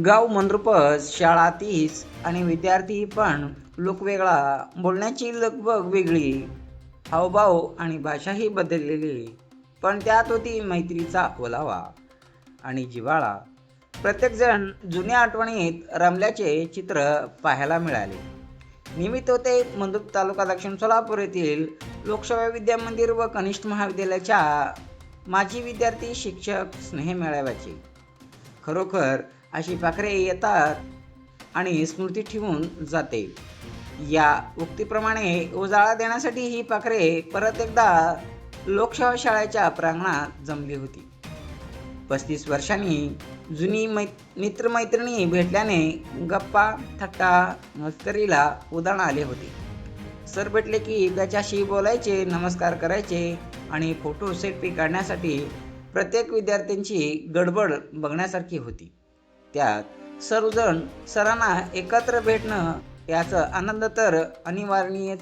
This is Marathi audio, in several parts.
गाव मंद्रुप शाळा 30 आणि विद्यार्थी पण लोक वेगळा, बोलण्याची लगबग वेगळी, हावभाव आणि भाषाही बदललेली, पण त्यात होती मैत्रीचा ओलावा आणि जिव्हाळा. प्रत्येकजण जुन्या आठवणीत रमल्याचे चित्र पाहायला मिळाले. निमित्त होते मंद्रुप तालुका दक्षिण सोलापूर येथील लोकसेवा विद्या मंदिर व कनिष्ठ महाविद्यालयाच्या माजी विद्यार्थी शिक्षक स्नेह मेळाव्याचे. खरोखर अशी पाखरे येतात आणि स्मृती ठेवून जाते. या उक्तीप्रमाणे उजाळा देण्यासाठी ही पाखरे परत एकदा लोकसेवा शाळेच्या प्रांगणात जमली होती. 35 वर्षांनी जुनी मित्रमैत्रिणी भेटल्याने गप्पा थट्टा मस्करीला उधाण आले होते. सर भेटले की त्याच्याशी बोलायचे, नमस्कार करायचे आणि फोटो सेल्फी काढण्यासाठी प्रत्येक विद्यार्थ्यांची गडबड बघण्यासारखी होती. त्यात सर्वजण सरांना एकत्र भेटणं याचा आनंद तर अनिवार्यच.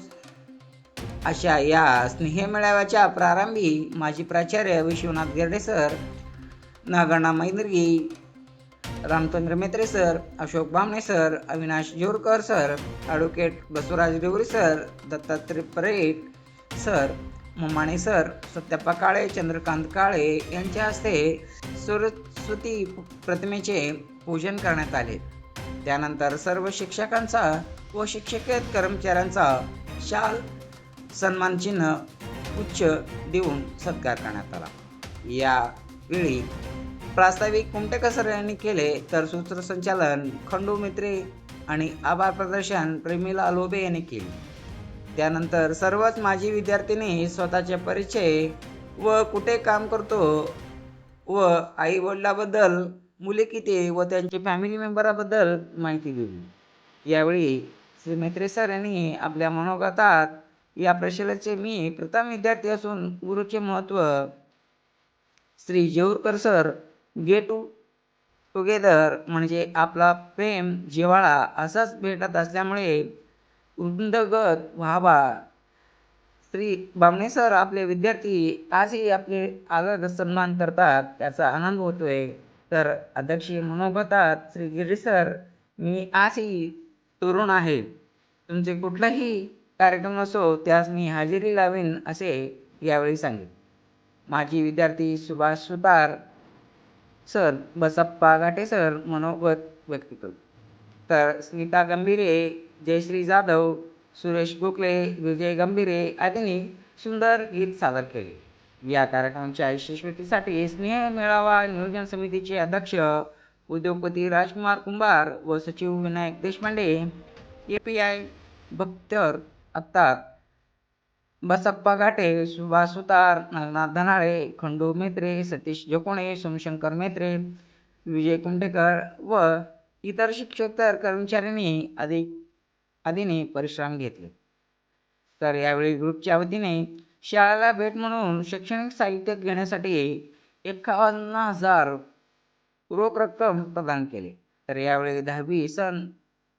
अशा या स्नेह मेळाव्याच्या प्रारंभी माजी प्राचार्य Vishwanath Girde sir, Naganna Maindargi, Ramchandra Metre sir, Ashok Bamane sir, Avinash Jorkar sir, advocate Basavaraj Revari sir, Dattatray Paret sir, Mamane sir, Satyappa Kale, Chandrakant Kale यांच्या हस्ते सरस्वती प्रतिमेचे पूजन करण्यात आले. त्यानंतर सर्व शिक्षकांचा व शिक्षकेतर कर्मचाऱ्यांचा शाल, सन्मानचिन्ह, उच्च देऊन सत्कार करण्यात आला. यावेळी प्रास्ताविक कुमटेकर सर यांनी केले, तर सूत्रसंचालन खंडू मित्रे आणि आभार प्रदर्शन प्रेमिला लोबे यांनी केले. त्यानंतर सर्वच माजी विद्यार्थ्यांनी स्वतःचे परिचय व कुठे काम करतो व आई वडिलांबद्दल, मुले किती व त्यांच्या फॅमिली मेंबराबद्दल माहिती दिली. यावेळी श्री मेत्रे सर यांनी आपल्या मनोगतात, या प्रशालेचे मी प्रथम विद्यार्थी असून गुरुचे महत्त्व, Shri Jeurkar sir, get together म्हणजे आपला प्रेम जिव्हाळा असाच भेटत असल्यामुळे उदगत व्हावा. श्री बामणे सर, आपले विद्यार्थी आजही आपले आदर सन्मान करतात, त्याचा आनंद होतोय. तर अध्यक्षीय मनोगतात श्री गिरडे सर, मी आजही तरुण आहे, तुमचे कुठलाही कार्यक्रम असो त्यास मी हजेरी लावेन असे यावेळी सांगितले. माजी विद्यार्थी सुभाष सुतार सर, बसप्पा घाटे सर मनोगत व्यक्त करतो. तर स्मिता गंभीरे, जयश्री जाधव, सुरेश गोखले, विजय गंभीरे आदींनी सुंदर गीत सादर केले. या कार्यक्रमाच्या यशस्वीतेसाठी स्नेह मेळावा नियोजन समितीचे अध्यक्ष उद्योगपती राजकुमार कुंभार व सचिव विनायक देशपांडे, API भक्तर अत्तार, बसप्पा घाटे, सुभाष सुतार, नागनाथ धनाळे, खंडू मेत्रे, सतीश जोकोणे, सोमशंकर मेत्रे, विजय कुमटेकर व इतर शिक्षकेतर कर्मचाऱ्यांनी आदींनी परिश्रम घेतले. तर यावेळी ग्रुपच्या वतीने शाळेला भेट म्हणून शैक्षणिक साहित्य घेण्यासाठी 51,000 रोख रक्कम प्रदान केले. तर यावेळी 10वी सन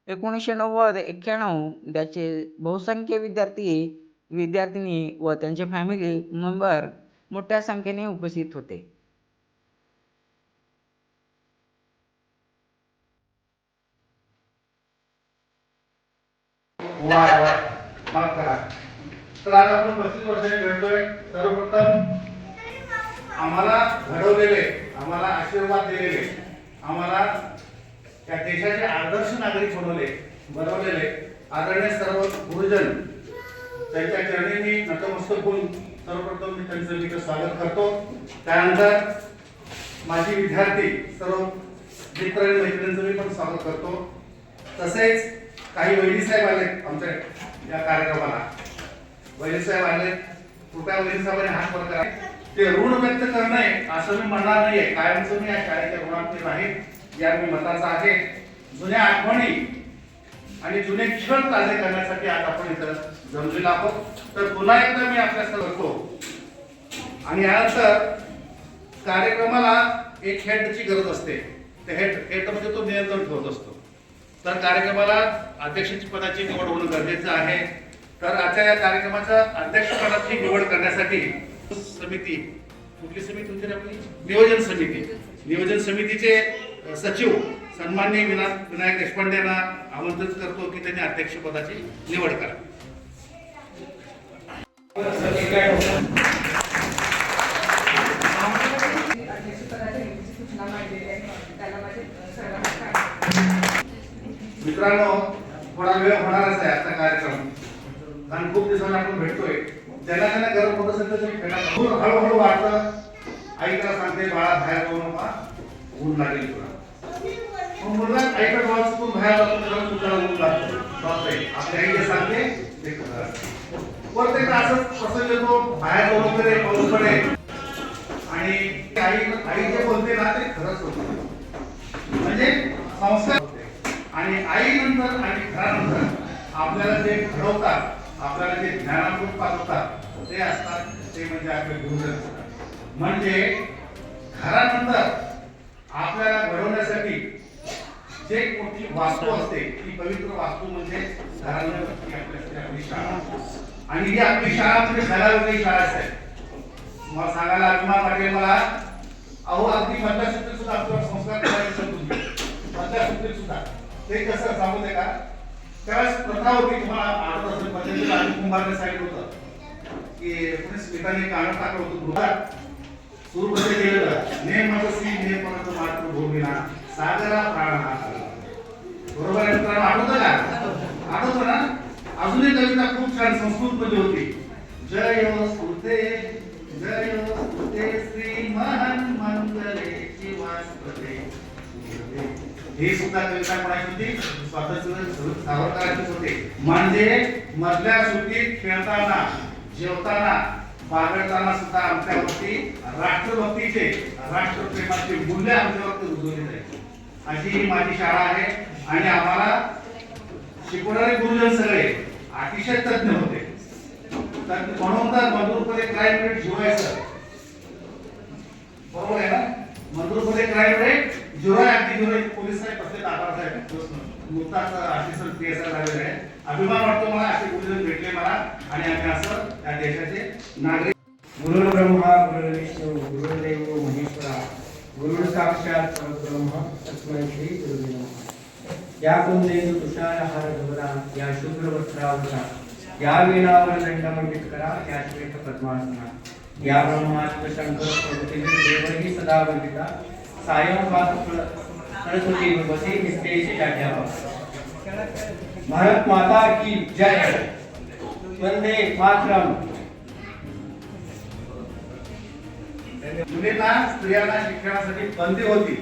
1990-91 त्याचे बहुसंख्य विद्यार्थिनी व त्यांचे फॅमिली मेंबर मोठ्या संख्येने उपस्थित होते. तर आज आपण 35 वर्षांनी भेटतोय. सर्वप्रथम आम्हाला घडवलेले, आम्हाला आशीर्वाद दिलेले, आम्हाला या देशाचे आदर्श नागरिक बनवलेले आदरणीय सर्व गुरुजन, त्यांच्या चरणी मी नतमस्तक होऊन सर्वप्रथम मी त्यांचं मी स्वागत करतो. त्यानंतर माझी विद्यार्थी, सर्व मित्र आणि मैत्रिणींचं मी पण स्वागत करतो. तसेच काही वैदी साहेब आले आमच्या या कार्यक्रमाला. वैदी साहेब आले, कृपया वैदी साहेबांनी हात वर करा. ते ऋण व्यक्त करणे असं मी म्हणणार नाहीये, कायमचं मी या शाळेच्या ऋणात नाही या मी मताचा आहे. जुन्या आठवणी आणि जुने क्षण ताजे करण्यासाठी आज आपण इथं जमलेलो आहोत. तर पुन्हा एकदा मी आपल्याला करतो. आणि यानंतर कार्यक्रमाला एक हेडची गरज असते. त्या हेड म्हणजे तो नियंत्रण ठेवत असतो. तर कार्यक्रमाला अध्यक्षाची पदाची निवड होणं गरजेचं आहे. तर आजच्या या कार्यक्रमाच्या अध्यक्षपदाची निवड करण्यासाठी समिती, कुठली समिती होती आपली? नियोजन समिती. नियोजन समितीचे सचिव सन्माननीय विनायक देशपांडे यांना आमंत्रित करतो की त्यांनी अध्यक्षपदाची निवड करा. मित्रांनो, थोडा वेळ होणारच आहे आजचा कार्यक्रम, कारण खूप दिवसांनी आपण भेटतोय. ज्यांना ज्यांना गरज होत असेल तर तुम्ही भेटा. हळूहळू वाटतं. आईला सांगते, बाळा बाहेर जाऊ नका, ऊन लागेल तुला. मग मुलगा आईकडे डोळा चुकून बाहेर जातो, त्याला तुला ऊन लागतो. आपल्या आई जे सांगते ते खरं असतं. परत एकदा असंच प्रसंग येतो, बाहेर जाऊन वगैरे पाऊस पडेल आणि आई जे बोलते ना ते खरंच होतं. म्हणजे संस्कार होते. आणि आईनंतर आणि घरानंतर आपल्याला जे घडवतात, आपल्याला जे ज्ञानामृत पाठवतात ते असतात, ते म्हणजे आपले गुरुजन असतात. म्हणजे घरानंतर आपल्याला घडवण्यासाठी जे मोठी वास्तू असते, ती पवित्र वास्तू म्हणजे घरानंतर आपली शाळा. आणि ही आपली शाळा म्हणजे घरावेगळी शाळा असते. मला सांगायला अभिमान वाटेल मला, अहो अगदी मधल्या सुट्टीत सुद्धा आपल्याला संस्कार करायचे. मधल्या सुट्टीत सुद्धा ते कसं सांगू दे का, त्यावेळेस प्रथा होती, तुम्हाला आठवत असेल, पतंजली आणि कुंभारने सांगितलं होतं की कोणी स्मिताने गाणं टाकलं होतं गृहात. सुरू कसं केलं, नेमसी नेमपणाचं मात्र भूमीना सागरा प्राण हा. बरोबर आहे मित्रांनो, आठवतं का? आठवतं ना? अजून एक कविता खूप छान संस्कृत मध्ये होती. जयोस्तुते जयोस्तुते श्री महान मंगले शिवास्तुते. ही सुद्धा कविता म्हणायची होती, स्वातंत्र्य सावरकरांचीच होते. म्हणजे मधल्या सुट्टीत खेळताना, जेवताना, बागडताना सुद्धा आमच्यावरती राष्ट्रभक्तीचे, राष्ट्रप्रेमाचे मूल्य आमच्यावरती रुजवले जायचे. अशी ही माझी शाळा आहे. आणि आम्हाला शिकवणारे गुरुजन सगळे अतिशय तज्ञ होते. म्हणून तर मंदूरमध्ये क्राईम रेट झिरो आहे सर. बरोबर आहे ना? मंदूरमध्ये क्राईम रेट झिरो आहे, अगदी झिरो आहे. पोलीस साहेब कसले दाखवा साहेब नुकताच असिस्टंट PSI झालेले आहे. अभिमान वाटतो मला, असे गुरुजन भेटले मला आणि आम्ही असं या देशाचे नागरिक. गुरु ब्रह्मा गुरु विष्णू गुरुदेव महेश्वरा गुरु साक्षात परब्रह्म तस्मै श्री गुरुवे नमः. या कुंदेंदु तुषार हार गौरा या शुभ्र वस्त्रावरा या वीणावर दंडमंडित करा या श्वेत पद्मासना या ब्रह्मास्त्र शंकर प्रभृती देवही सदा वंदिता सायं वास सरस्वती बसे निस्तेश जाड्यावा. भारत माता की जय. वंदे मातरम. मुलींना स्त्रियांना शिक्षणासाठी बंदी होती,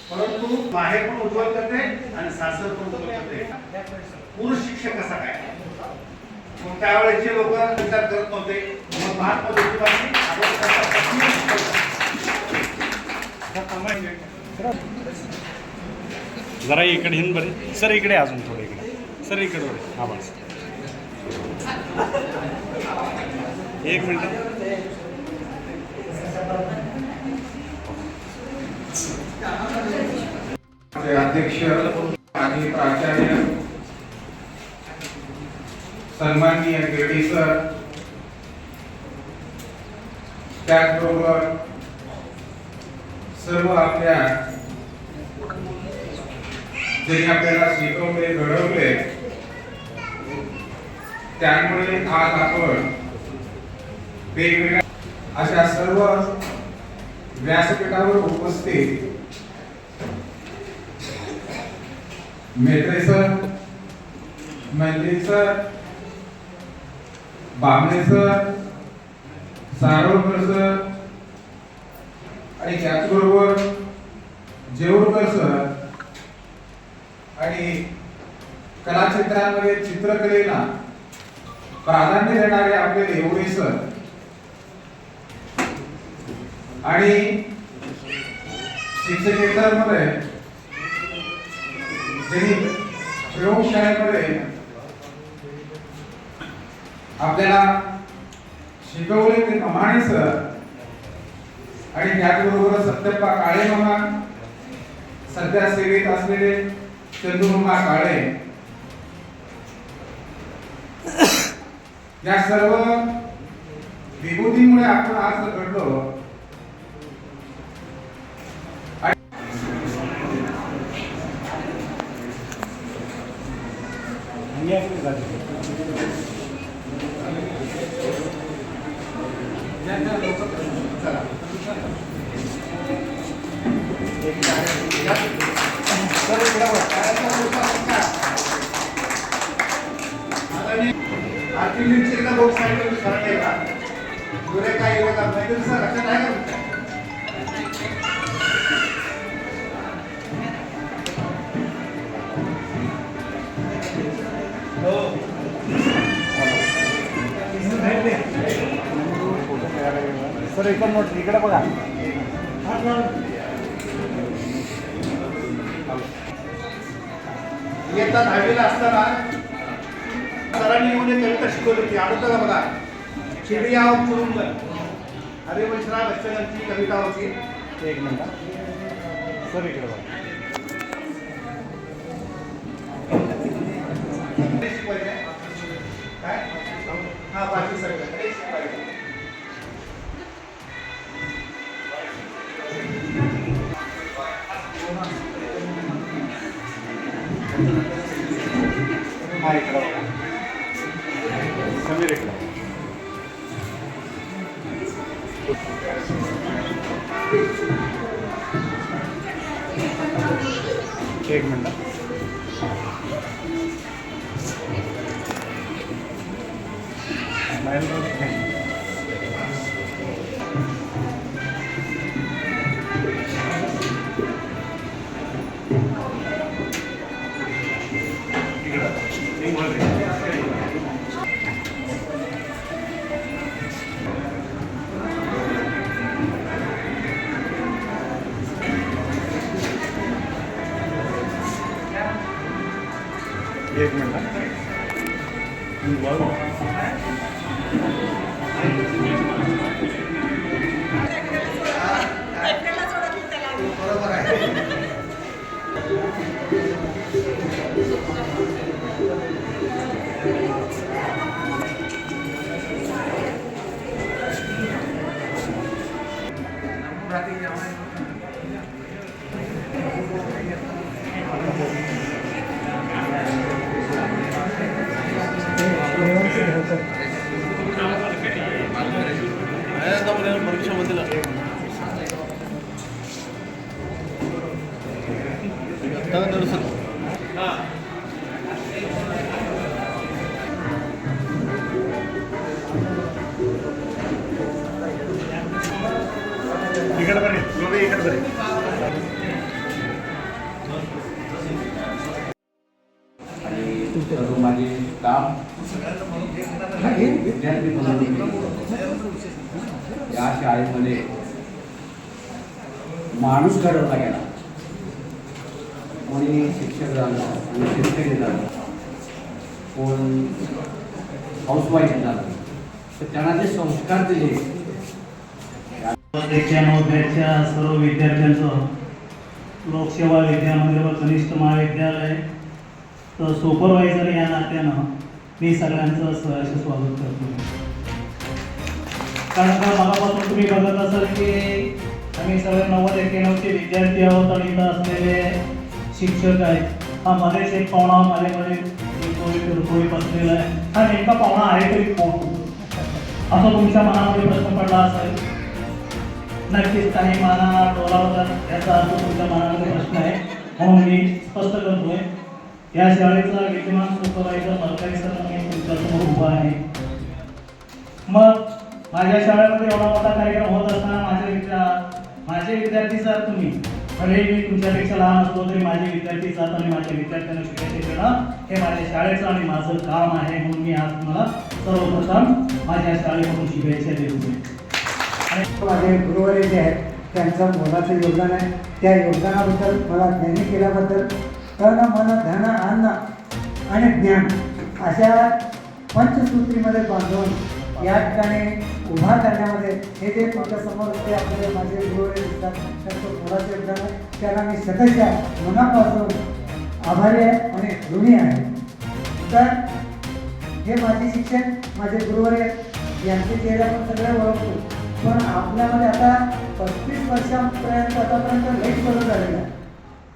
परंतु बाहेर पण उज्ज्वल करते आणि सासर पण उज्ज्वल करते. पुरुष शिक्षक कसा काय? मग त्यावेळेचे लोक विचार करत नव्हते. मग महात्मा ज्योतिबांनी जरा इकडे हिंद बरे सर, इकडे अजून थोडं इकडे सर, इकडे थोडे. हा बस, एक मिनिट. अध्यक्ष आणि प्राचार्य सन्माननीय गिरडी सर, त्याचबरोबर सर्व आपल्या जे आपल्याला शिकवले घडवले, त्यामुळे आज आपण वेगवेगळ्या अशा सर्व व्यासपीठावर उपस्थित मेत्रे सर, मंत्री सर, बामणे सर, सारोळकर सर आणि त्याचबरोबर जेऊरकर सर आणि कला क्षेत्रामध्ये चित्रकलेला प्राधान्य देणारे आपले देवळे सर आणि शिक्षकेतरमध्ये ज्यांनी प्रयोगशाळेमध्ये आपल्याला शिकवले ते कमाणे सर आणि त्याचबरोबर सत्यप्पा काळे मामा, सध्या सेवेत असलेले चंदुमामा काळे, या सर्व विभूतीमुळे आपण आज घडलो. आर्थिक एकदा बोट साईड सरळ एकदा दुरे काय योगा माहिती सर लक्षात आहे का तुमच्या सर इकडं नोट इकडे बघा. इयत्ता 10वीला असताना सरांनी येऊन एक कविता शिकवली होती. आठवतं का बघा? चिडिया चुरुंगन हरिवंशराव बच्चन यांची कविता होती. एक मिनिट सर इकडे बघा. शिकवायचं काय? हा 5वी सर शिकवायचं. हा इकडे बघा. समीर इकडे. एक मिनिट. एक मिनिट. बरोबर आहे. इकडे बरे लोक इकडे बरे. आणि माझे काम विद्यार्थी म्हणून या शाळेमध्ये माणूस घडवला गेला. कोणी शिक्षक झालं, कोणी शेतकरी झालं, कोण हाऊसवाईफ झालं, तर त्यांना जे संस्कार दिले नवोदयाच्या सर्व विद्यार्थ्यांचं लोकसेवा विद्यामंदिर व कनिष्ठ महाविद्यालय तर सुपरवायझर या नात्यानं मी सगळ्यांचं सहर्ष स्वागत करतो. कारण का मगापासून तुम्ही बघत असाल की आम्ही सगळे 90-91चे विद्यार्थी आहोत आणि इथं असलेले शिक्षक आहेत. हा मध्येच एक पाहुणा माझ्याकडे थोडी बसलेला आहे. हा नेमका पाहुणा आहे तरी कोण असं तुमच्या मनामध्ये प्रश्न पडला असेल. नक्कीच काही माना डोलावतात याचा अर्थ तुमच्या मनामध्ये प्रश्न आहे, म्हणून मी स्पष्ट करतोय. या शाळेचा विद्यमान सुपरवायझर मलकारी सर म्हणून तुमच्यासमोर उभा आहे. मग माझ्या शाळेमध्ये एवढा मोठा कार्यक्रम होत असताना माझे विद्यार्थी जर तुम्ही भले मी तुमच्यापेक्षा लहान असलो तरी माझे विद्यार्थी जात आणि माझ्या विद्यार्थ्यांना शिकायचे देणं हे माझ्या शाळेचं आणि माझं काम आहे. म्हणून मी आज तुम्हाला सर्वप्रथम माझ्या शाळेमधून शुभेच्छा देतो. माझे गुरुवारी जे आहेत त्यांचं मोलाचं योगदान आहे. त्या योगदानाबद्दल मला ज्ञानी केल्याबद्दल तन मन धन अन्न आणि ज्ञान अशा पंचसूत्रीमध्ये बांधून या ठिकाणी उभा करण्यामध्ये हे जे तुमच्यासमोर ते आपले माझे गुरुवारी दिसतात त्यांचं मोलाचं योगदान आहे. त्यांना मी सततच्या मनापासून आभारी आहे आणि ऋणी आहे. तर हे माझे शिक्षक माझे गुरुवारी यांचे चेहरे आपण सगळे ओळखतो, पण आपल्यामध्ये आता 35 वर्षांपर्यंत आतापर्यंत लेट बदल झालेला आहे.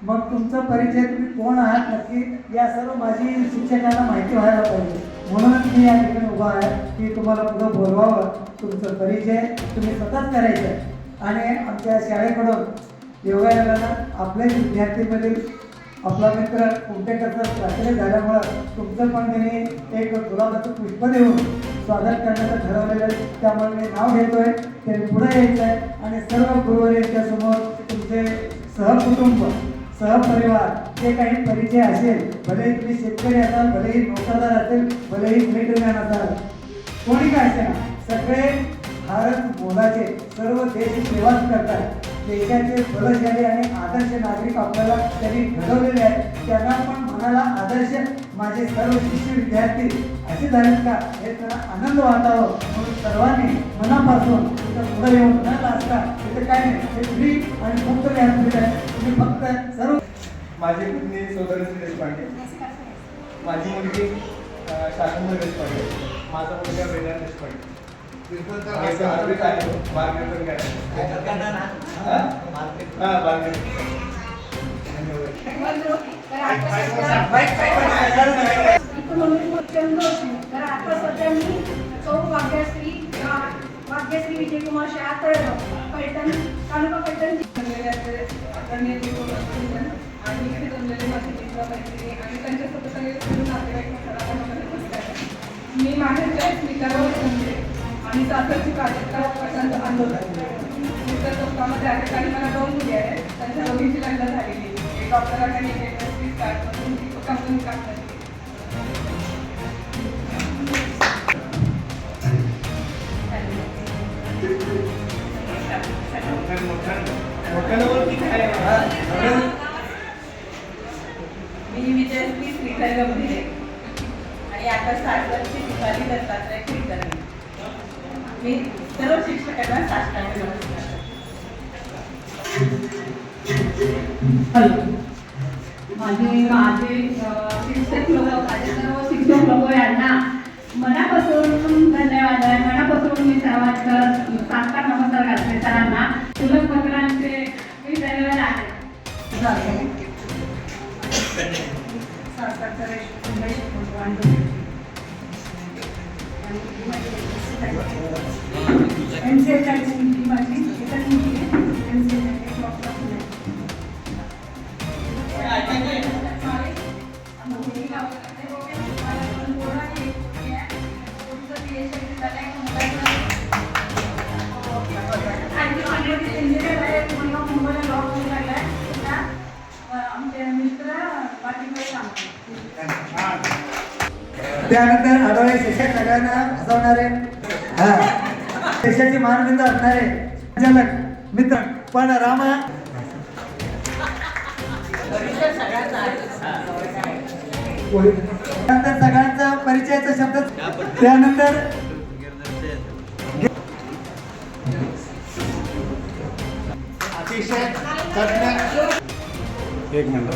मग तुमचा परिचय तुम्ही कोण आहात नक्की या सर्व माझी शिक्षकांना माहिती व्हायला पाहिजे. म्हणूनच मी या ठिकाणी उभा आहे की तुम्हाला पुढं बोलवावं, तुमचा परिचय तुम्ही स्वतःच करायचं आहे. आणि आमच्या शाळेकडून योगायोगानं आपले विद्यार्थीमधील आपला मित्र कुमटेकरचा प्राचार्य झाल्यामुळं तुमचं पण त्यांनी एक गुलाबाचं पुष्प देऊन स्वागत करण्याचं ठरवलेलं आहे. त्यामुळे मी नाव घेतोय, ते पुढे यायचं आहे आणि सर्व गुरुवर्यांच्या समोर तुमचे सहकुटुंब सहपरिवार जे काही परिचय असेल, भलेही तुम्ही शेतकरी असाल, भलेही नोकरदार असेल, भलेही मिलिटरीमॅन असाल, कोणी काय असेल, सगळे भारत मोलाचे सर्व देश सेवाच करतात. देशाचे बलशाली आणि आदर्श नागरिक आपल्याला त्यांनी घडवलेले आहेत. त्यांना पण मनाला आदर्श माझे सर्व शिष्य विद्यार्थी असे झालेत का हे त्यांना आनंद वाटावं म्हणून सर्वांनी मनापासून तिथं पुढे येऊन न लाजता तिथं काय नाही, हे फ्री आणि मुक्त व्यासपीठ आहे. तुम्ही फक्त सर्व माझी पत्नी सोदरश्री देशपांडे, माझी मुलगी शाकुंतला देशपांडे, माझा मुलगा वेदांत देशपांडे. मार्केट आहे, मार्केट काय तर आता सध्या मी भाग्यश्री विजयकुमार शाह पैठण तालुका पैठण आदरणीय आणि इथे जमलेले माझे मित्र मैत्रिणी आणि त्यांच्यासोबत सगळे नातेवाईक. मी माहेरच्या स्पीकरवर जमले आणि सासरची कार्यक्रम पसंत आंदोलन उत्तर चौकामध्ये आहेत आणि मला 2 मुली आहेत. त्यांच्या दोघींची लग्न झालेली, एक डॉक्टर आणि एक इंडस्ट्री स्टार्टमधून कंपनी काम करते. मी विजयश्री श्रीधर गंभीरे आणि आता 60 वर्षी दिवाळी दत्तात्रय कुलकर्णी. मी सर्व शिक्षकांना साष्टांग नमस्कार. माझे शिक्षक लोक, माझे सर्व शिक्षक लोक यांना मनापासून धन्यवाद आहे. मनापासून मी सर्वांना साष्टांग नमस्कार घालते. सरांना सुलभ पत्रांचे मी धन्यवाद आहे. त्यानंतर आढळले शिक्षक सगळ्यांना हसवणारे, देशाची मानबिंद असणारे संचालक मित्र पण रामा त्यानंतर सगळ्यांचा परिचयाचा शब्द. त्यानंतर अतिशय तज्ञ एक मिनिट.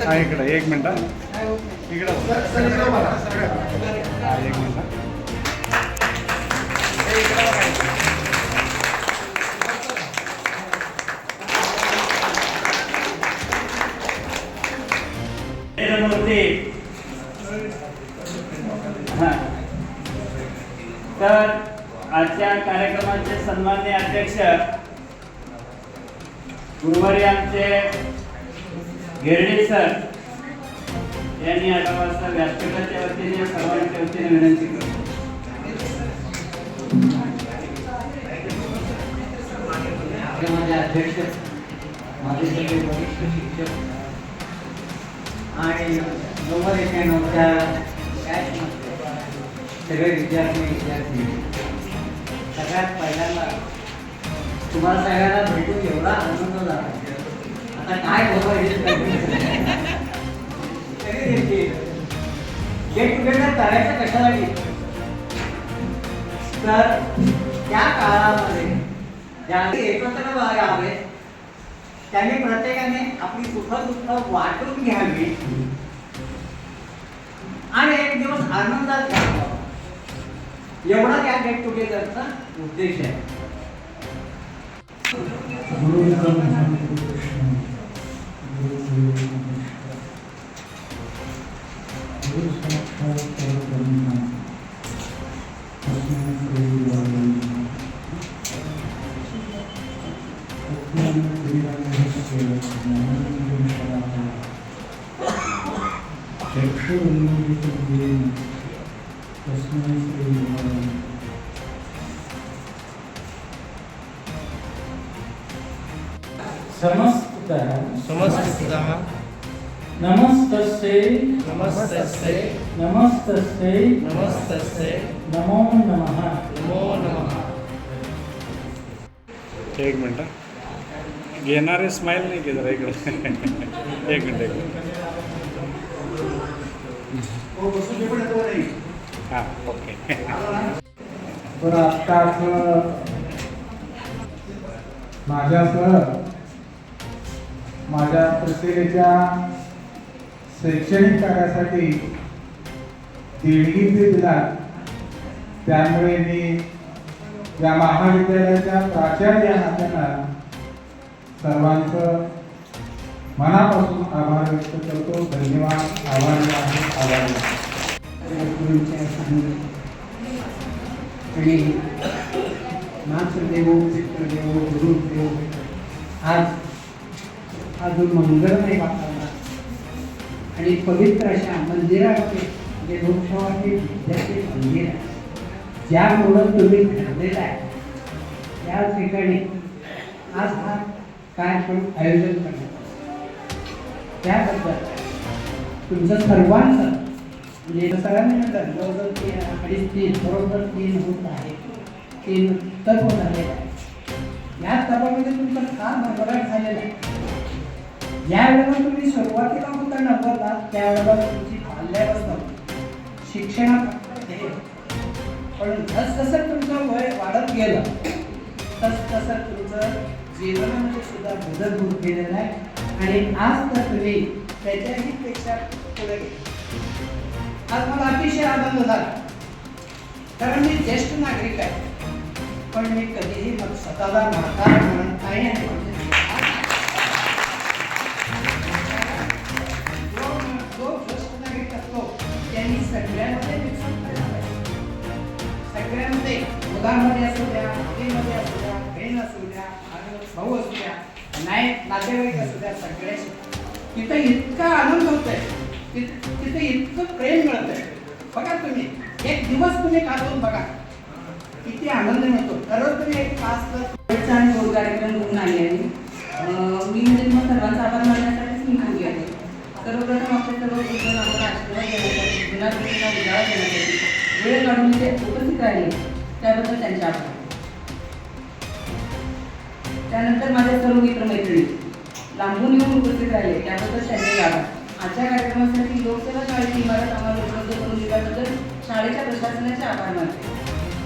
हा इकडं एक मिनिट. इकडं हा एक मिनिट. तर आजच्या कार्यक्रमाचे सन्माननीय अध्यक्ष गुरुवारी आमचे घेरडे सर यांनी 8 वाजता व्यासपीठाच्या वतीने सर्वांच्या वतीने विनंती करतो. माझे अध्यक्ष, माझे सगळे वरिष्ठ शिक्षक आणि 91-91च्या बॅचमध्ये सगळे विद्यार्थी सगळ्यात पहिल्यांदा तुम्हाला सगळ्यांना भेटून एवढा आनंद झाला. आता काय गेट टुगेदर करायचं कशासाठी, तर त्या काळामध्ये ज्यांनी एकत्र व्हावे त्यांनी प्रत्येकाने आपली सुख-दुःख वाटून घ्यावी आणि एक दिवस आनंदात घालवावा, एवढा त्या गेट टुगेदरचा उद्देश आहे. गुरु ब्रह्मा गुरु कृष्ण गुरु गुरु साक्षात परब्रह्म तस्मै श्री गुरवे नमः. चक्षुरुन्मिलितं तस्मै श्री गुरवे नमः. समस्ततः नमस्तस्यै नमस्तस्यै नमो नमः. एक मिनटं घेणारे स्माईल नाही की जरा इकडे एक मिनट हां ओके. पण आत्ताच माझ्यासह माझ्या प्रसिद्धीच्या शैक्षणिक कार्यासाठी देणगी ते दिला, त्यामुळे मी या महाविद्यालयाच्या प्राचार्य या नात्यानं सर्वांचं मनापासून आभार व्यक्त करतो. धन्यवाद. आभारी आहे. आभारी आहे. गुरूंच्या सान्निध्यात आणि मातृदेवो पितृदेवो गुरुदेवो आज अजून मंगलमय वातावरण आणि पवित्र अशा मंदिरामध्ये जे लोकसेवाचे विद्यार्थी मंदिर आहे ज्यामुळं तुम्ही घडलेला आहे त्या ठिकाणी आज हा कार्यक्रम आयोजन करण्यात आला. त्याबद्दल तुमचं सर्वांचं म्हणजे सगळ्यांनी म्हटलं जवळजवळ 2.5-3 बरोबर 3 होत आहे. 3 तत्व झालेलं आहे. या तत्वामध्ये तुमचं फार भरभराट झालेलं आहे. ज्या वेळेला तुम्ही सुरुवातीला होता नव्वदला त्यावेळेला तुमची बाल्यापासून शिक्षणात ध्येय, पण जसजसं तुमचं वय वाढत गेलं तसतसं तुमचं जीवनामध्ये सुद्धा बदल होत गेलेला आहे आणि आज तर तुम्ही त्याच्याही पेक्षा पुढे गेले. आज मला अतिशय आनंद झाला कारण मी ज्येष्ठ नागरिक आहे, पण मी कधीही मग स्वतःला म्हातारा म्हणत नाही आणि जो ज्येष्ठ नागरिक असतो त्यांनी सगळ्यामध्ये विकसित करायला पाहिजे. सगळ्यामध्ये मुलांमध्ये असू द्या, मुलींमध्ये असू द्या, बहीण असू द्या, भाऊ असू द्या, नातेवाईक असू द्या, सगळ्याशी तिथं इतका आनंद होतोय, तिथे इतकं प्रेम मिळत आहे. बघा तुम्ही एक दिवस तुम्ही काढून बघा किती आनंद मिळतो. दररोज तुम्ही एक 5 आणि गोड कार्यक्रम करून आले आहे. मी म्हणजे मग सर्वांचा आभार मानण्यासाठीच मी बोलली आहे. सर्वप्रथम आपले सर्व गुरुजन आपण आशीर्वाद देण्यासाठी जुन्या पिढीला उजाळा देण्यासाठी वेळ काढून ते उपस्थित राहिले त्याबद्दल त्यांचे आभार. त्यानंतर माझे सर्व मित्रमैत्रिणी लांबून येऊन उपस्थित राहिले त्याबद्दल त्यांचे आभार. आजच्या कार्यक्रमासाठी लोकसेवा शाळेची इमारत आम्हाला उपलब्ध करून दिल्याबद्दल शाळेच्या प्रशासनाचे आभार मानते.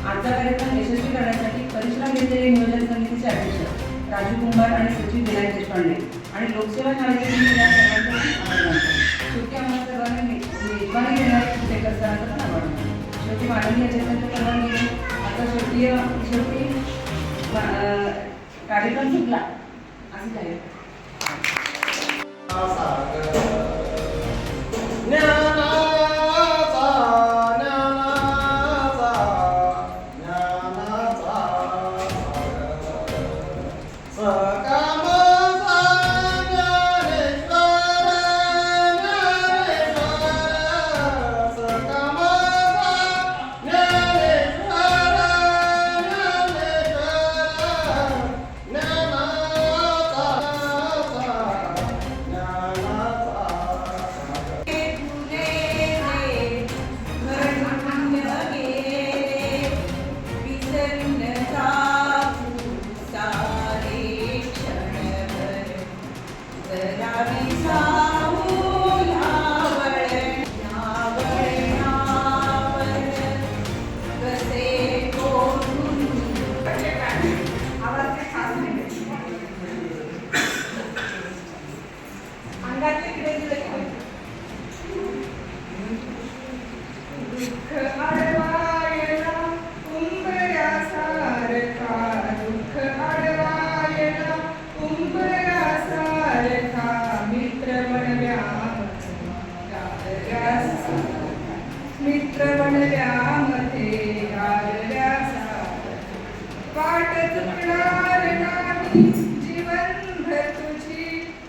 आजचा कार्यक्रम यशस्वी करण्यासाठी परिश्रम घेतलेले नियोजन समितीचे अध्यक्ष राजू कुंभार आणि सचिव विनायक देशपांडे आणि लोकसेवा शाळेचे सर्वांचे आभार मानतो. शेवटी आम्हाला सर्वांनी मेजवानी देणारे कुटेकर सरांचा पण आभार मानतो. शेवटी माननीय अध्यक्षांच्या परवानगीने आता शेवटी कार्यक्रम सुटला असे जाहीर. डोळ्यामध्ये गारव्यासारखं. वाट चुकणार नाही जीवनभर तुझी,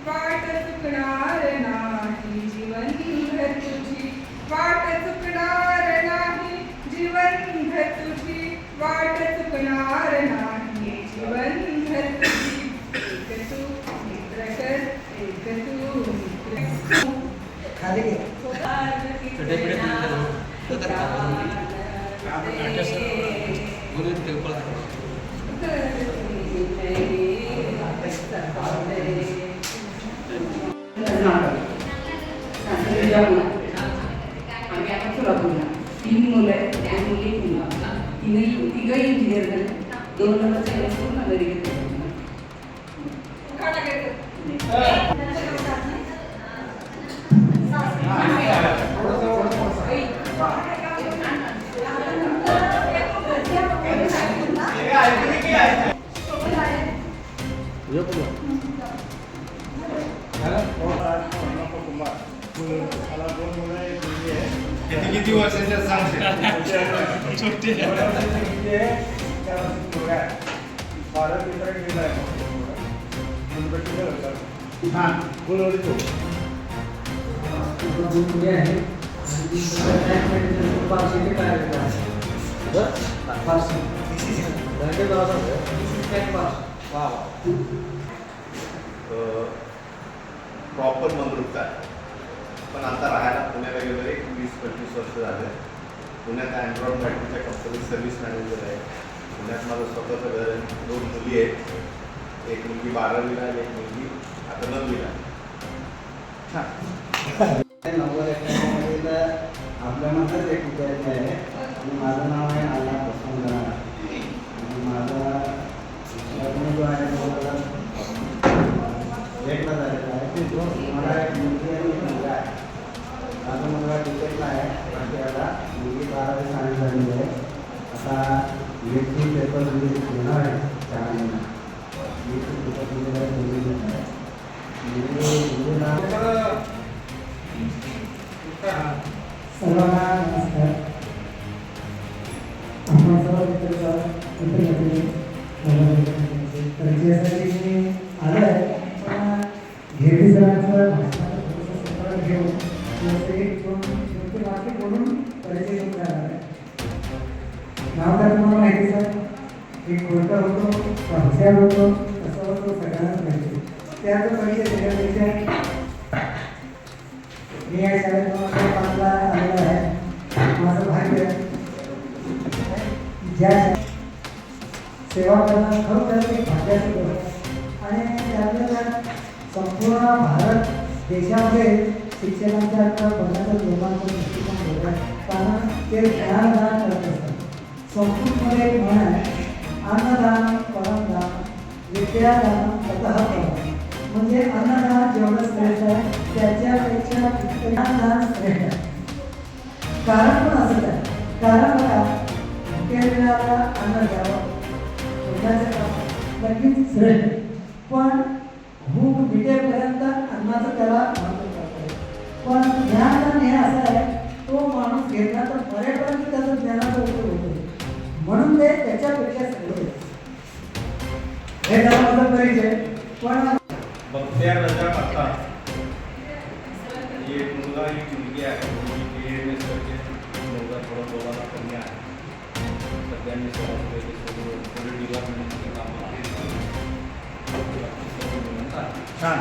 वाट चुकणार नाही जीवनभर तुझी, वाट चुकणार नाही जीवनभर तुझी, वाट चुकणार नाही जीवनभर तुझी. एक तू मित्र कर, एक तू मित्र. खाली घे. आम्ही आता सोलापूरला 3 मुलं आहेत, 2 मुली 1 मुलगा. तिघंही इंजिनियर झाले. 2 नंबरचा एम.एस. करून अमेरिकेत गेले. किती वर्षाच्या सांगशील? हां प्रॉपर मंगळूरचा आहे, पण आता राहायला पुण्याला गेलो एक 20-25 वर्ष झाले. पुण्यात अँड्रॉइड बॅटरीच्या कंपनीत सर्व्हिस मॅनेजर आहे. पुण्यात माझं स्वतःचं घर आहे. 2 मुली आहेत, एक मुलगी 12वीला आहे, एक मुलगी आता 9वीला. छान. 90 आपल्या मधलं एक विद्यार्थी आहे आणि माझं नाव आहे आला वसुंधरा आणि माझा लग्न जो आहे 2001ला झालेला आहे. मला एक मुलगी आणि एक मुलगा आहे. माझा मुलगा क्रिकेटला आहे, आता मुलगी 12वी सायन्स झालेली आहे. आता लेखी पेपर घेणार आहे 4 महिना. लेखी पेपर दिलेला आहे, मुलगी आहे. सर्वांना नमस्कार. आपण सर्व परिचयासाठी मी आलो आहे, पण घेरडी सरांचं भाषणाचं घेऊन वाक्य बोलून परिचय घेऊन जाणार आहे. नाव तर तुम्हाला माहिती सर, एक खोलकर होतो, हुशार होतो, कसं होतो सगळ्यांनाच माहिती. त्याचा परिचय देण्यापेक्षा मी या शाळेत 5ला आलेलो आहे. माझं भाग्य ज्या सेवा करणं खरोखर एक भाग्याची गोष्ट आणि त्यातल्या त्यात संपूर्ण भारत देशामध्ये शिक्षकांच्या आता बघण्याचं लोकांचं दृष्टिकोन वेगळं आहे, कारण ते ज्ञानदान करत असतात. संस्कृतमध्ये एक म्हण आहे, अन्नदान परमदान विद्यादान ततः परम. म्हणजे अन्नदान जेवढं श्रेष्ठ आहे त्याच्यापेक्षा ज्ञानदान श्रेष्ठ आहे. कारण पण असंच आहे, कारण बघा भुकेलेल्याला अन्न द्यावं पोटाचं काम नक्कीच श्रेष्ठ, पण भूक मिटेपर्यंत अन्नाचं त्याला महत्त्व करतो. पण ज्ञानदान हे असं आहे, तो माणूस घेतला तर बरेपर्यंत त्याचा ज्ञानाचा उपयोग होतो, म्हणून ते त्याच्यापेक्षा सगळं हे त्याला माझा परिचय. पण बख्तियार रजा पत्ता, एक मुलगा एक मुलगी आहे. मुलगी PMS करते, मुलगा थोडा दोघांना कमी आहे. सगळ्यांनी थोडी डिपार्टमेंटचे कामं आहे. छान.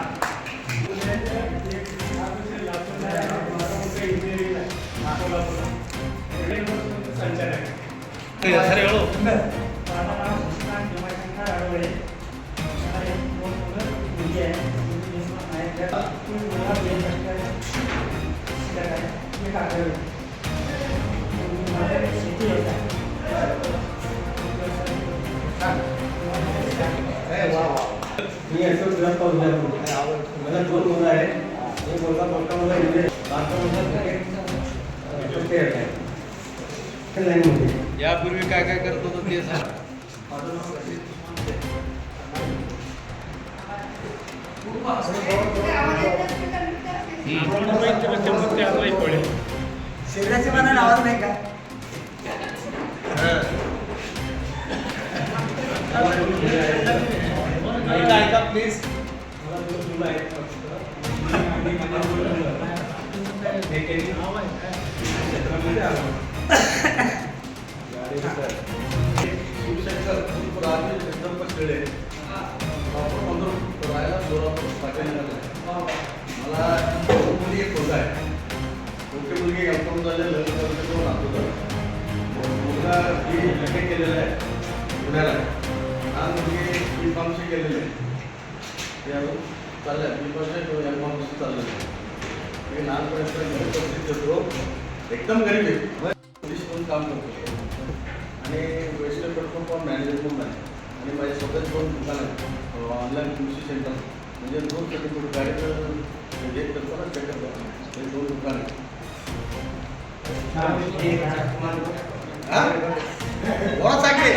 मी असं ग्रंथ मला 2 मुलं आहेत. एक मुलगा मोठा मुलगा इंजिनियर, बारका मुलगा क्रिकेट आहे. यापूर्वी काय काय करत होतो ते सांग. शरीराच्या मनाला आवाज नाही का? क्षेत्रामध्ये आलो. शिवशंकर राजे एकदम पसरले राहायला मला मुली एक होत आहे. मोठी मुलगी एम.कॉम झालेलं लग्न राहतो. मुलगा बी केलेलं आहे पुण्याला. लहान मुलगी B.Pharmacy केलेली आहे. ते अजून चाललं आहे. B.Pharmacy M.Pharmacy चाललं आहे. मी लहानपणापर्यंत परिस्थिती होतो. एकदम गरीब आहे. पोलीस म्हणून काम करतो आणि वेस्टर्न पेट्रोल पंप मॅनेजर म्हणून आहे. आणि माझे स्वतःच 2 दुकान आहेत. ऑनलाईन कृषी सेंटर म्हणजे 2 सर्टिफिकेट गाडीचं जे करतो ना चेक करतो हे 2 दुकान आहेत. बोला चांगले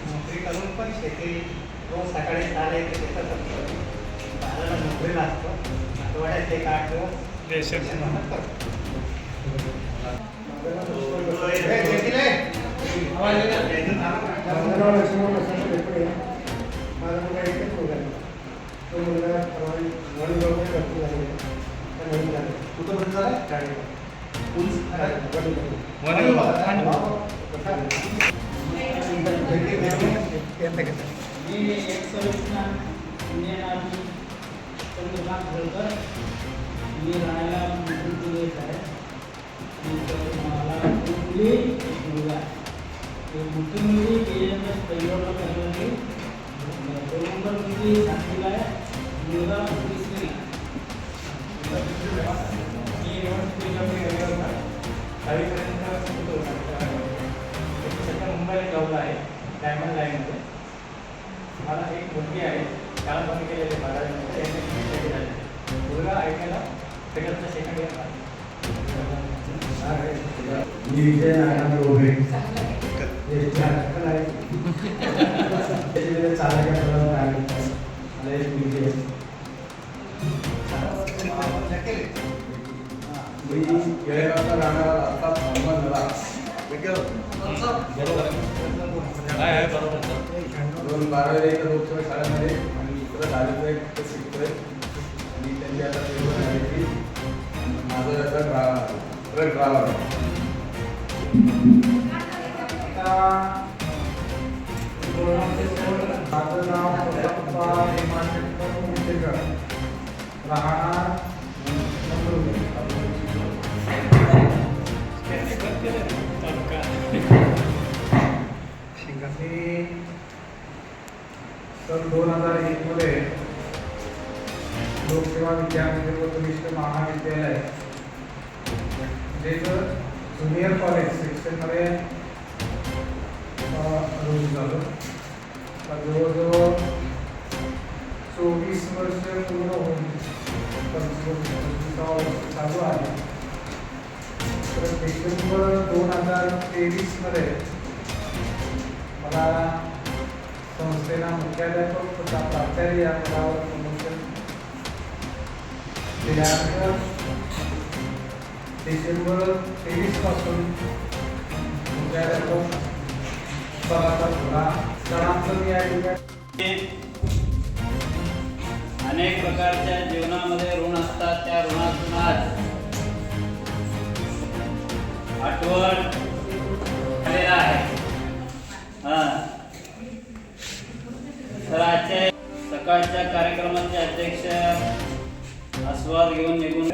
नोकरी करून पण शेती रोज सकाळी 6 येते शेतात असतो. 12ला नोकरीला असतो. आठवड्यात 1-8 दिवस शेतात करतो. लक्ष्मण प्रसन्न भेटले. माझा मुलगा एकच मुलगा आहे. तो मुलगा वडील भरपूर झाले. नवीन झाले. कुठं बंद झालं मी एक सर्विसमॅन इंडियन आर्मी चंद्रकांत होळकर. मी राहायला मुंबईत येत आहे. मला 2 मुली 1 मुलगा आहे. मोठी मुलगी KMS बेंगलोरला करणारी. 2 नंबर मुलगी 7वीला आहे. मुलगा 20वीला आहे. मी युनिव्हर्सिटीला 10वीपर्यंत शिकतो. सध्या मुंबईला जॉबला आहे डायमंड लाईनमध्ये. मला एक मुलगी आहे. शाळा बंद केलेली 12वीमध्ये. MSc झाली. मुलगा ऐकायला फेडरलचं 2nd इयर आहे. मी विजय नारायण रोबे येळेगावचा राहणारा अर्थात मोहम्मद नवाब. बरोबर 12वीला इथं लोकसेवा शाळेमध्ये आणि इकडं 10वीचं एक शिकतोय. आणि त्यांची आता पेपर झाली की माझं आता ट्रक ड्रायव्हर आहे. माझं नाव प्रताप्पा हेमाशंकर मुंडेकर, राहणार नंदुरबार. सन 2001 मध्ये लोकसेवा विद्यापीठ व कनिष्ठ महाविद्यालय जे ज्युनियर कॉलेज सेक्शनमध्ये रुजू झालं. जवळजवळ 24 वर्ष पूर्ण होऊन 25वा वर्ष चालू आहे. तर डिसेंबर 2023 मध्ये मला संस्थेला मुख्याध्यापक तथा प्राचार्य या पदावर प्रमोशन दिल्यानंतर डिसेंबर 23 पासून मुख्याध्यापक पदाचा पुन्हा स्थलांतर या ठिकाणी. अनेक प्रकारच्या जीवनामध्ये ऋण असतात. त्या ऋणातून आज आठवण झालेला आहे. तर आजच्या सकाळच्या कार्यक्रमाचे अध्यक्ष आस्वाद घेऊन निघून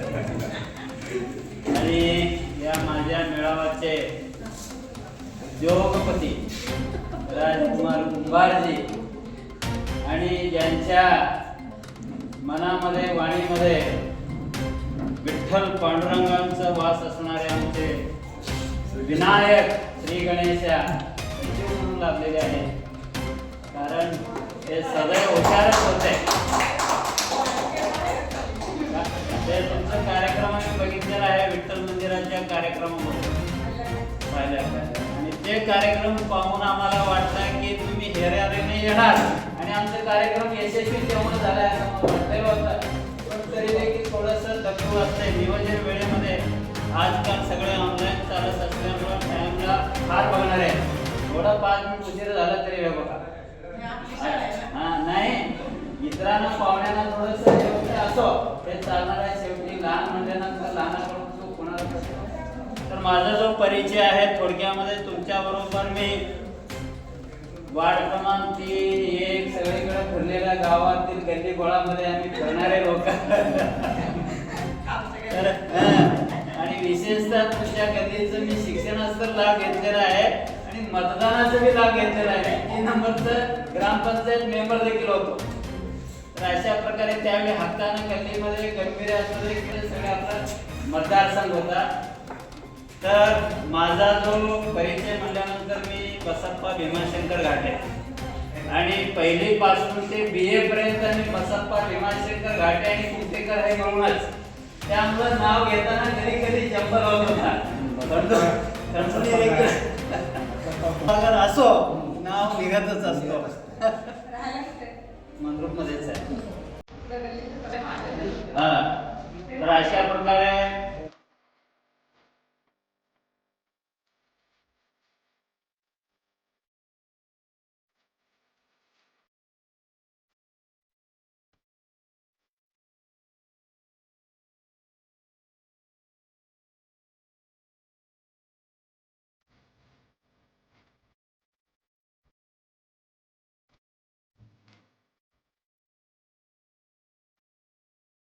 आणि या माझ्या मेळाव्याचे उद्योगपती राजकुमार कुंभारजी आणि ज्यांच्या मनामध्ये वाणीमध्ये विठ्ठल पांडुरंगांचा वास असणारे आमचे विनायक श्री गणेशा म्हणून लाभलेले आहे. कारण ते सदैव हुशारच होते. कार्यक्रम पाहून आम्हाला वाटतं की तुम्ही हेऱ्याने येणार आणि आमचे कार्यक्रम यशस्वी तेव्हा झाला असं मला वाटतंय होतं. पण तरी देखील थोडंसं दखल असतंय नियोजन वेळेमध्ये. आजकाल सगळे ऑनलाईन चालत असल्यामुळे टाइमला फार बघणार आहे. थोडा 5 मिनिट उशीर झाला तरी वेळ बघा. नाही इतरांना पाहुण्यांना थोडंसं हे असो हे चालणार आहे. शेवटी लहान म्हणल्यानंतर लहानाकडून तो कोणाला असतो. तर माझा जो परिचय आहे थोडक्यामध्ये तुमच्याबरोबर मी वार्ड क्रमांक 3-1 सगळीकडे फिरलेल्या गावातील गल्ली गोळामध्ये आम्ही फिरणारे लोक. तर आणि विशेषतः तुमच्या गल्लीचं मी शिक्षणाचा लाभ घेतलेला आहे आणि मतदानाचा बी लाभ घेतलेला आहे. 3 नंबरचं ग्रामपंचायत मेंबर देखील होतो. तर अशा प्रकारे त्यावेळी हक्कानं गल्लीमध्ये गंभीर असलेले इकडे सगळे आपला मतदारसंघ होता. तर माझा जो परिचय म्हणल्यानंतर मी बसप्पा भीमाशंकर घाटे आणि पहिलीपासून ते BA पर्यंत मी बसप्पा भीमाशंकर घाटे आणि कुटेकर हे मिळूनच. त्यामुळं नाव घेताना कधी कधी जंपर होत होता. अगर असो नाव निघतच असतो. राहायला कुठे? मंद्रुपमध्येच आहे.